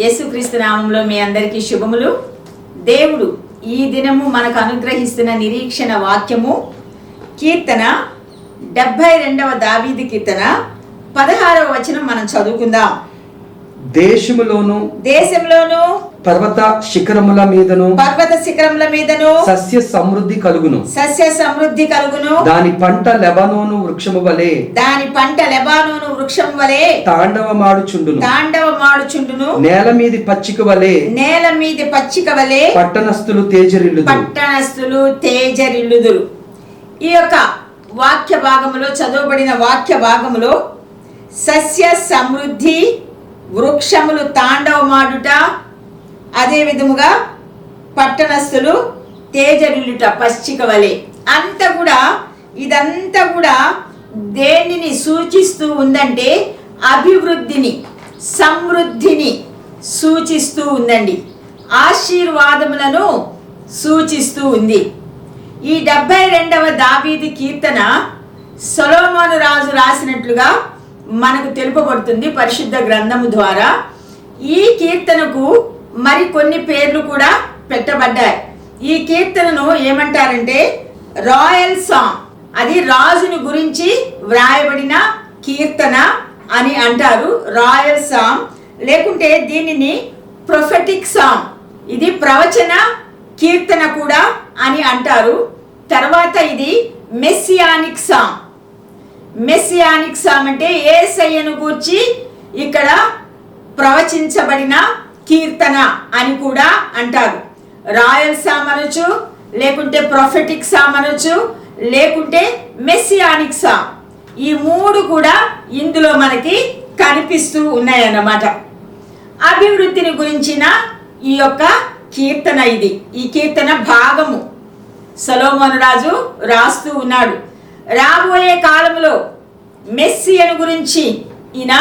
యేసుక్రీస్తు నామంలో మీ అందరికీ శుభములు. దేవుడు ఈ దినము మనకు అనుగ్రహిస్తున్న నిరీక్షణ వాక్యము కీర్తన 72వ దావీదు కీర్తన 16వ వచనం మనం చదువుకుందాం. దేశములోను పర్వత శిఖరముల మీదను సస్య సమృద్ధి కలుగును. దాని పంట లెబానోను వృక్షము వలె తాండవమాడుచుండును. నేల మీది పచ్చిక వలె పట్టణస్థులు తేజరిల్లుదురు. ఈ యొక్క వాక్య భాగములో చదవబడిన వాక్య భాగములో సస్య సమృద్ధి, వృక్షములు తాండవమాడుట, అదే విధముగా పట్టణస్థులు తేజరిల్లుట పచ్చిక వలె ఇదంతా కూడా దేనిని సూచిస్తూ ఉందంటే అభివృద్ధిని, సమృద్ధిని సూచిస్తూ ఉందండి. ఆశీర్వాదములను సూచిస్తూ ఉంది. ఈ 72వ దావీదు కీర్తన సొలొమోను రాజు రాసినట్లుగా మనకు తెలుపబడుతుంది పరిశుద్ధ గ్రంథము ద్వారా. ఈ కీర్తనకు మరి కొన్ని పేర్లు కూడా పెట్టబడ్డాయి. ఈ కీర్తనను ఏమంటారంటే రాయల్ సాంగ్, అది రాజుని గురించి వ్రాయబడిన కీర్తన అని అంటారు. రాయల్ సాంగ్, లేకుంటే దీనిని ప్రొఫెటిక్ సాంగ్, ఇది ప్రవచన కీర్తన కూడా అని అంటారు. తర్వాత ఇది మెస్సియానిక్ సాంగ్. మెస్సియానిక్ సాంగ్ అంటే యేసయ్యను గూర్చి ఇక్కడ ప్రవచించబడిన కీర్తన అని కూడా అంటారు. రాయల్ సామ్ అనొచ్చు, లేకుంటే ప్రొఫెటిక్ సామ్ అనొచ్చు, లేకుంటే మెస్సియానిక్ సామ్. ఈ మూడు కూడా ఇందులో మనకి కనిపిస్తూ ఉన్నాయన్నమాట. అభివృద్ధిని గురించిన ఈ యొక్క కీర్తన ఇది. ఈ కీర్తన భాగము సొలొమోను రాజు రాస్తూ ఉన్నాడు. రాబోయే కాలంలో మెస్సియను గురించి ఈయన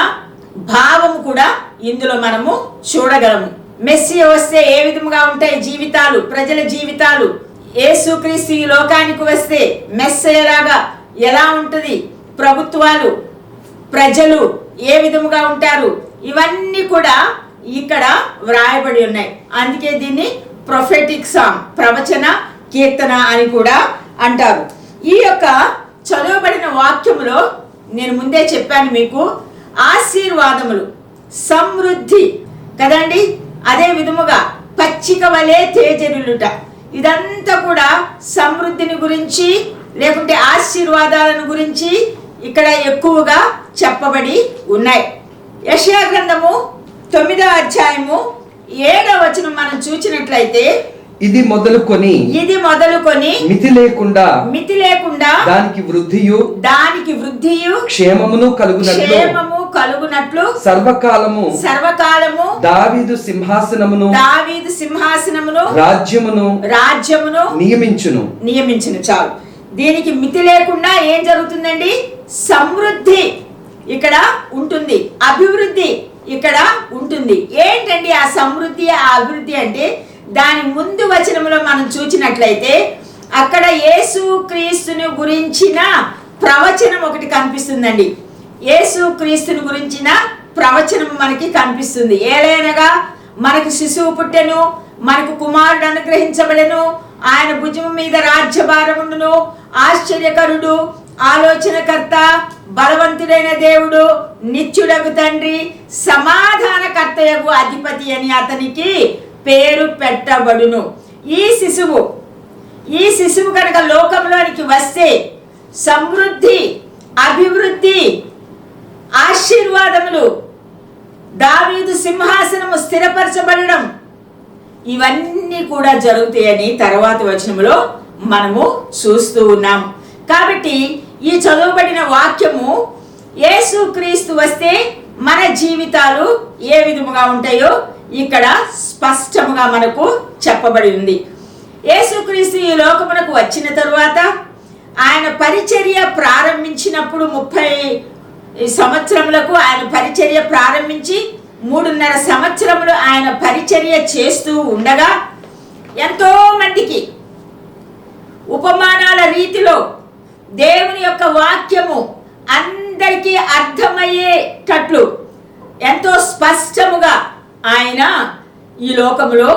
భావము కూడా ఇందులో మనము చూడగలము. మెస్సియ వస్తే ఏ విధముగా ఉంటాయి జీవితాలు, ప్రజల జీవితాలు, యేసుక్రీస్తు ఈ లోకానికి వస్తే మెస్సియలాగా ఎలా ఉంటుంది, ప్రభుత్వాలు, ప్రజలు ఏ విధముగా ఉంటారు, ఇవన్నీ కూడా ఇక్కడ వ్రాయబడి ఉన్నాయి. అందుకే దీన్ని ప్రొఫెటిక్ సాంగ్, ప్రవచన కీర్తన అని కూడా అంటారు. ఈ యొక్క చదవబడిన వాక్యములో నేను ముందే చెప్పాను మీకు, ఆశీర్వాదములు, సమృద్ధి కదండి, అదే విధముగా పచ్చిక వలె తేజరిల్లుట, ఇదంతా కూడా సమృద్ధిని గురించి లేకుంటే ఆశీర్వాదాలను గురించి ఇక్కడ ఎక్కువగా చెప్పబడి ఉన్నాయి. యెషయా గ్రంథము 9వ అధ్యాయము 7వ వచనం మనం చూసినట్లయితే, ఇది మొదలుకొని మితి లేకుండా దానికి వృద్ధియు క్షేమము కలుగునట్లు సర్వకాలము దావీదు సింహాసనమును రాజ్యమును నియమించును. చాలు. దీనికి మితి లేకుండా ఏం జరుగుతుందండి? సమృద్ధి ఇక్కడ ఉంటుంది, అభివృద్ధి ఇక్కడ ఉంటుంది. ఏంటండి ఆ సమృద్ధి, ఆ అభివృద్ధి అంటే? దాని ముందు వచనంలో మనం చూసినట్లయితే అక్కడ యేసుక్రీస్తుని గురించిన ప్రవచనం ఒకటి కనిపిస్తుందండి. యేసుక్రీస్తుని గురించిన ప్రవచనం మనకి కనిపిస్తుంది. ఏలైనగా మనకు శిశువు పుట్టెను, మనకు కుమారుడు అనుగ్రహించబడెను, ఆయన భుజము మీద రాజ్యభారముండును, ఆశ్చర్యకరుడు, ఆలోచనకర్త, బలవంతుడైన దేవుడు, నిత్యుడగు తండ్రి, సమాధానకర్తయగు అధిపతి అని అతనికి పేరు పెట్టబడును. ఈ శిశువు కనుక లోకంలోనికి వస్తే సమృద్ధి, అభివృద్ధి, ఆశీర్వాదములు, దావీదు సింహాసనము స్థిరపరచబడడం, ఇవన్నీ కూడా జరుగుతాయని తర్వాత వచనంలో మనము చూస్తూ ఉన్నాము. కాబట్టి ఈ చదవబడిన వాక్యము యేసుక్రీస్తు వస్తే మన జీవితాలు ఏ విధముగా ఉంటాయో ఇక్కడ స్పష్టముగా మనకు చెప్పబడి ఉంది. యేసుక్రీస్తు ఈ లోకమునకు వచ్చిన తరువాత ఆయన పరిచర్య ప్రారంభించినప్పుడు 30 సంవత్సరములకు ఆయన పరిచర్య ప్రారంభించి 3.5 సంవత్సరములు ఆయన పరిచర్య చేస్తూ ఉండగా ఎంతో మందికి ఉపమానాల రీతిలో దేవుని యొక్క వాక్యము అందరికీ అర్థమయ్యేటట్లు ఎంతో స్పష్టముగా ఆయన ఈ లోకంలో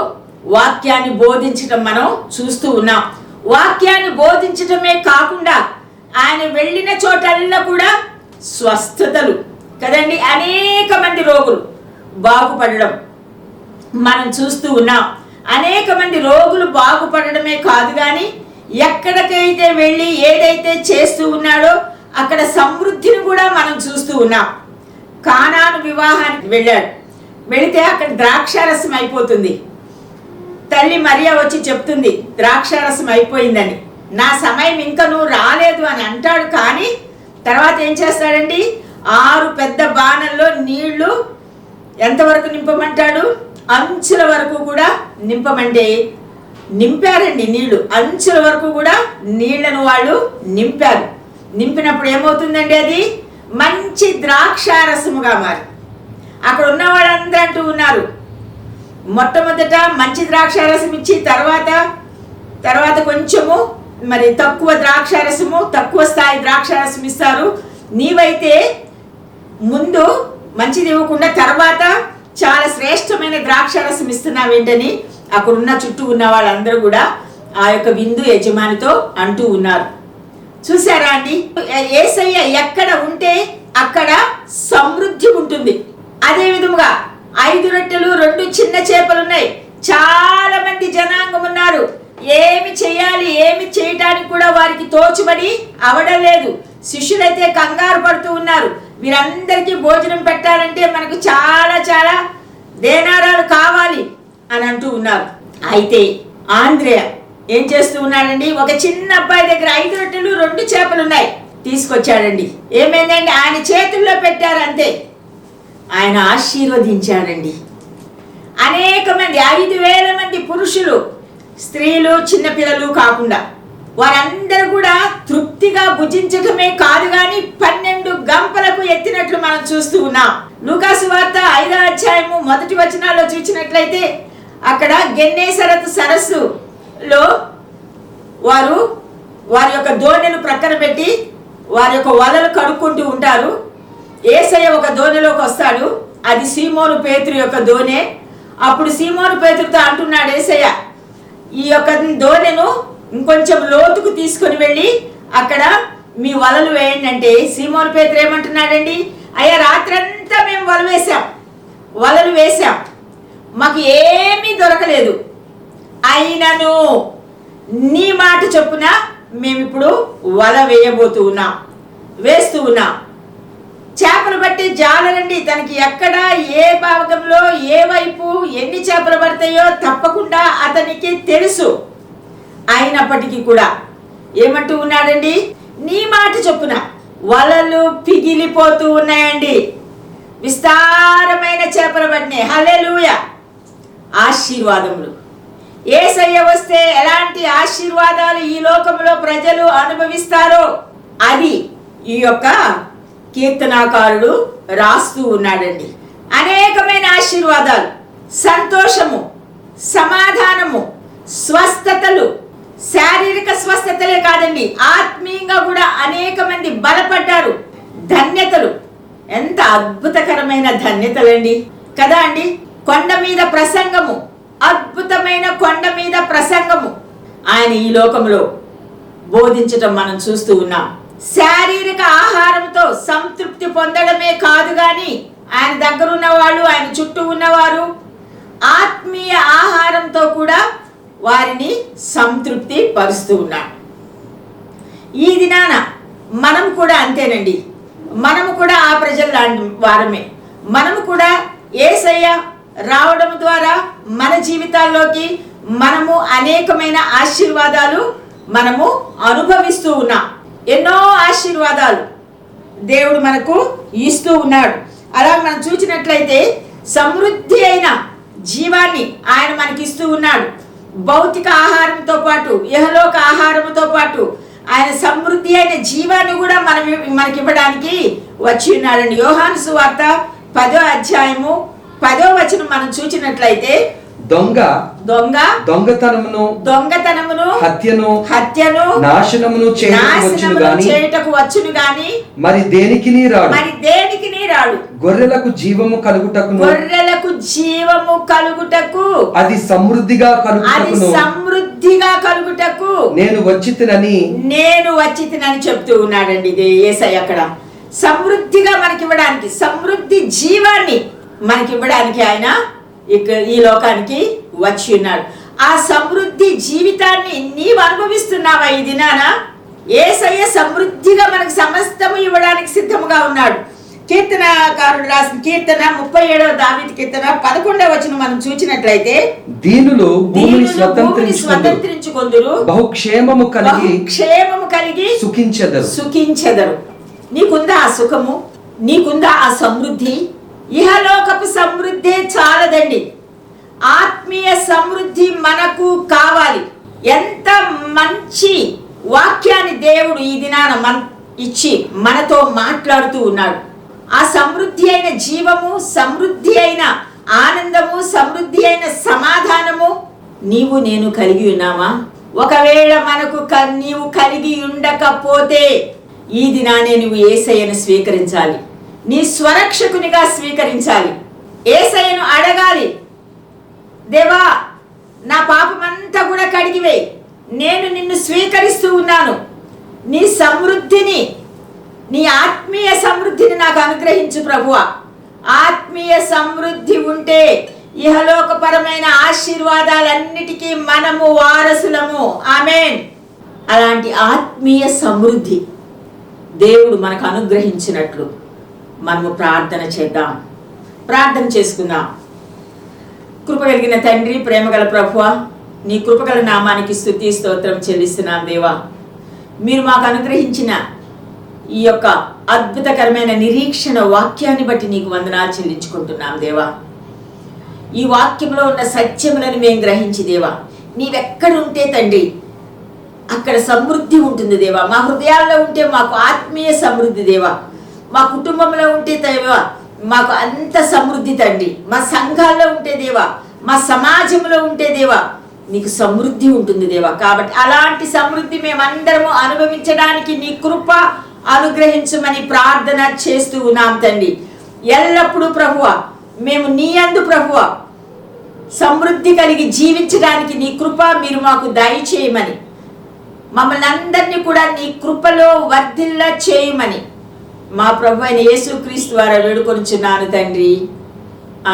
వాక్యాన్ని బోధించటం మనం చూస్తూ ఉన్నాం. వాక్యాన్ని బోధించటమే కాకుండా ఆయన వెళ్ళిన చోటల్లా కూడా స్వస్థతలు కదండి, అనేక మంది రోగులు బాగుపడడం మనం చూస్తూ ఉన్నాం. అనేక మంది రోగులు బాగుపడడమే కాదు కానీ ఎక్కడికైతే వెళ్ళి ఏదైతే చేస్తూ ఉన్నాడో అక్కడ సమృద్ధిని కూడా మనం చూస్తూ ఉన్నాం. కానాను వివాహానికి వెళ్ళాడు. వెళితే అక్కడ ద్రాక్షారసం అయిపోతుంది. తల్లి మరియా వచ్చి చెప్తుంది ద్రాక్షారసం అయిపోయిందని. నా సమయం ఇంకనూ రాలేదు అని అంటాడు. కానీ తర్వాత ఏం చేస్తాడండి, 6 పెద్ద బాణల్లో నీళ్లు ఎంతవరకు నింపమంటాడు, అంచుల వరకు కూడా నింపమంటే నింపారండి. నీళ్లు అంచుల వరకు కూడా నీళ్లను వాళ్ళు నింపారు. నింపినప్పుడు ఏమవుతుందండి, అది మంచి ద్రాక్షారసముగా మారి అక్కడ ఉన్న వాళ్ళందరూ అంటూ ఉన్నారు, మొట్టమొదట మంచి ద్రాక్షారసం ఇచ్చి తర్వాత కొంచెము మరి తక్కువ ద్రాక్షారసము, తక్కువ స్థాయి ద్రాక్షారసం ఇస్తారు. నీవైతే ముందు మంచిది ఇవ్వకుండా తర్వాత చాలా శ్రేష్టమైన ద్రాక్షారసం ఇస్తున్నావేంటని అక్కడ ఉన్న చుట్టూ ఉన్న వాళ్ళందరూ కూడా ఆ యొక్క విందు యజమానితో అంటూ ఉన్నారు. చూసారా అండి, యేసయ్య ఎక్కడ ఉంటే అక్కడ సమృద్ధి ఉంటుంది. అదే విధముగా 5 రొట్టెలు 2 చిన్న చేపలు ఉన్నాయి. చాలా మంది జనాంగం ఉన్నారు. ఏమి చేయాలి, ఏమి చేయటానికి కూడా వారికి తోచుబడి అవడం లేదు. శిష్యులైతే కంగారు పడుతూ ఉన్నారు. వీరందరికీ భోజనం పెట్టాలంటే మనకు చాలా చాలా దేనారాలు కావాలి అని అంటూ ఉన్నారు. అయితే ఆంద్రేయ ఏం చేస్తూ ఉన్నాడండి, ఒక చిన్న అబ్బాయి దగ్గర 5 రొట్టెలు 2 చేపలు ఉన్నాయి, తీసుకొచ్చాడండి. ఏమైందండి, ఆయన చేతుల్లో పెట్టారు అంతే. ఆయన ఆశీర్వదించాడండి. అనేక మంది 5,000 మంది పురుషులు, స్త్రీలు, చిన్నపిల్లలు కాకుండా వారందరూ కూడా తృప్తిగా భుజించటమే కాదు కానీ 12 గంపలకు ఎత్తినట్లు మనం చూస్తూ ఉన్నాం. లూకాసు వార్త 5వ అధ్యాయము 1 వచనాల్లో చూసినట్లయితే అక్కడ గెన్నేసరతు సరస్సులో వారి యొక్క దోణెలు ప్రక్కన పెట్టి వారి యొక్క వలలు కడుక్కుంటూ ఉంటారు. యేసయ్య ఒక దోణెలోకి వస్తాడు. అది సీమోను పేతురు యొక్క దోణె. అప్పుడు సీమోను పేతురుతో అంటున్నాడు యేసయ్య, ఈ యొక్క దోణెను ఇంకొంచెం లోతుకు తీసుకొని వెళ్ళి అక్కడ మీ వలలు వేయండి అంటే సీమోను పేతురు ఏమంటున్నాడండి, అయ్యా రాత్రంతా మేము వలలు వేసాం, మాకు ఏమీ దొరకలేదు, అయినను నీ మాట చొప్పున మేమిప్పుడు వల వేస్తూ ఉన్నాం. చేపలు బట్టి జాలరండి, తనకి ఎక్కడ ఏ భాగంలో ఏ వైపు ఎన్ని చేపలు పడతాయో తప్పకుండా అతనికి తెలుసు. అయినప్పటికీ కూడా ఏమంటూ ఉన్నాడండి, నీ మాట చొప్పున వలలు పిగిలిపోతూ ఉన్నాయండి. విస్తారమైన చేపలు పడినాయి. హల్లెలూయా. ఆశీర్వాదములు. యేసయ్య వస్తే ఎలాంటి ఆశీర్వాదాలు ఈ లోకంలో ప్రజలు అనుభవిస్తారో అది ఈ యొక్క కీర్తనాకారుడు రాస్తూ ఉన్నాడండి. అనేకమైన ఆశీర్వాదాలు, సంతోషము, సమాధానము, స్వస్థతలు, శారీరక స్వస్థతలే కాదండి, ఆత్మీయంగా కూడా అనేక మంది బలపడ్డారు. ధన్యతలు, ఎంత అద్భుతకరమైన ధన్యతలండి కదా అండి. కొండ మీద ప్రసంగము, అద్భుతమైన కొండ మీద ప్రసంగము ఆయన ఈ లోకంలో బోధించటం మనం చూస్తూ ఉన్నాం. శారీరక ఆహారంతో సంతృప్తి పొందడమే కాదు కానీ ఆయన దగ్గర ఉన్న వాళ్ళు, ఆయన చుట్టూ ఉన్నవారు ఆత్మీయ ఆహారంతో కూడా వారిని సంతృప్తి పరుస్తూ ఉన్నాడు. ఈ దినాన మనం కూడా అంతేనండి. మనము కూడా ఆ ప్రజల లాంటి వారమే. మనము కూడా యేసయ్య రావడం ద్వారా మన జీవితాల్లోకి మనము అనేకమైన ఆశీర్వాదాలు మనము అనుభవిస్తూ ఉన్నాం. ఎన్నో ఆశీర్వాదాలు దేవుడు మనకు ఇస్తూ ఉన్నాడు. అలా మనం చూసినట్లయితే సమృద్ధి అయిన జీవాన్ని ఆయన మనకి ఇస్తూ ఉన్నాడు. భౌతిక ఆహారంతో పాటు ఇహలోక ఆహారంతో పాటు ఆయన సమృద్ధి అయిన జీవాన్ని కూడా మనకి ఇవ్వడానికి వచ్చి ఉన్నాడండి. యోహాను సువార్త 10వ అధ్యాయము 10వ వచనం మనం చూసినట్లయితే, దొంగ దొంగతనమును హత్యను నాశనమును చేయుటకు వచ్చును గాని మరి దేనికిని రాడు. గొర్రెలకు జీవము కలుగుటకు అది సమృద్ధిగా కలుగుటకు నేను వచ్చితినని చెప్తూ ఉన్నాడండి. ఇది యేసయ్య అక్కడ సమృద్ధిగా మనకివ్వడానికి, సమృద్ధి జీవాన్ని మనకివ్వడానికి ఆయన ఈ లోకానికి వచ్చి ఉన్నాడు. ఆ సమృద్ధి జీవితాన్ని నీవు అనుభవిస్తున్నావా ఈ దినాన? యేసయ్య సమృద్ధిగా మనకు సమస్తము ఇవ్వడానికి సిద్ధముగా ఉన్నాడు. కీర్తనకారుడు రాసిన కీర్తన 37వ దావీదు కీర్తన 11వ వచనం మనం చూసినట్లయితే, దీనులు భూమిని స్వతంత్రించుకొందురు, బహుక్షేమము కలిగి సుఖించెదరు. నీకుందా ఆ సుఖము? నీకుందా ఆ సమృద్ధి? ఇహలోకపు సమృద్ధే చాలదండి, ఆత్మీయ సమృద్ధి మనకు కావాలి. ఎంత మంచి వాక్యాన్ని దేవుడు ఈ దినాన ఇచ్చి మనతో మాట్లాడుతూ ఉన్నాడు. ఆ సమృద్ధి అయిన జీవము, సమృద్ధి అయిన ఆనందము, సమృద్ధి అయిన సమాధానము నీవు నేను కలిగి ఉన్నామా? ఒకవేళ నీవు కలిగి ఉండకపోతే ఈ దినానే నువ్వు యేసయ్యను స్వీకరించాలి, నీ స్వరక్షకునిగా స్వీకరించాలి. యేసయ్యను అడగాలి, దేవా నా పాపమంతా కూడా కడిగివేయి, నేను నిన్ను స్వీకరిస్తూ ఉన్నాను, నీ సమృద్ధిని, నీ ఆత్మీయ సమృద్ధిని నాకు అనుగ్రహించు ప్రభువా. ఆత్మీయ సమృద్ధి ఉంటే ఇహలోకపరమైన ఆశీర్వాదాలన్నిటికీ మనము వారసులము. ఆమేన్. అలాంటి ఆత్మీయ సమృద్ధి దేవుడు మనకు అనుగ్రహించినట్లు మనము ప్రార్థన చేద్దాం, ప్రార్థన చేసుకుందాం. కృపగలిగిన తండ్రి, ప్రేమగల ప్రభువా, నీ కృపగల నామానికి స్తుతి స్తోత్రం చెల్లిస్తున్నాం దేవా. మీరు మాకు అనుగ్రహించిన ఈ యొక్క అద్భుతకరమైన నిరీక్షణ వాక్యాన్ని బట్టి నీకు వందనాలు చెల్లించుకుంటున్నాం దేవా. ఈ వాక్యంలో ఉన్న సత్యములను మేము గ్రహించి దేవా, నీవెక్కడుంటే తండ్రి అక్కడ సమృద్ధి ఉంటుంది దేవా. మా హృదయాల్లో ఉంటే మాకు ఆత్మీయ సమృద్ధి దేవా, మా కుటుంబంలో ఉంటే దేవా మాకు అంత సమృద్ధి తండ్రి, మా సంఘాల్లో ఉంటే దేవా, మా సమాజంలో ఉంటే దేవా నీకు సమృద్ధి ఉంటుంది దేవా. కాబట్టి అలాంటి సమృద్ధి మేమందరము అనుభవించడానికి నీ కృప అనుగ్రహించమని ప్రార్థన చేస్తూ ఉన్నాం తండ్రి. ఎల్లప్పుడూ ప్రభువా మేము నీ యందు ప్రభువా సమృద్ధి కలిగి జీవించడానికి నీ కృప మీరు మాకు దయచేయమని, మమ్మల్ని అందరినీ కూడా నీ కృపలో వర్ధిల్ల చేయమని మా ప్రభు అయిన యేసుక్రీస్తు ద్వారా వేడుకొనుచున్నాను తండ్రి.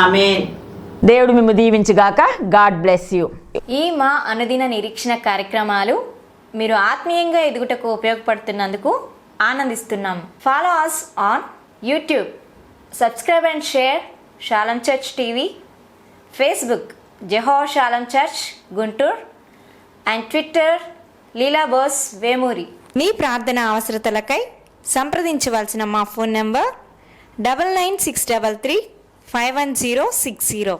ఆమేన్. దేవుడు మిమ్ము దీవించుగాక. God bless you. ఈ మా అనుదిన నిరీక్షణ కార్యక్రమాలు మీరు ఆత్మీయంగా ఎదుగుటకు ఉపయోగపడుతున్నందుకు ఆనందిస్తున్నాం. Follow us on YouTube, subscribe and share Shalom Church TV, Facebook Jehovah Shalom Church Guntur and Twitter Leela Bose Vemuri. మీ ప్రార్థన అవసరతలకై సంప్రదించవలసిన మా ఫోన్ నంబర్ 9963351060.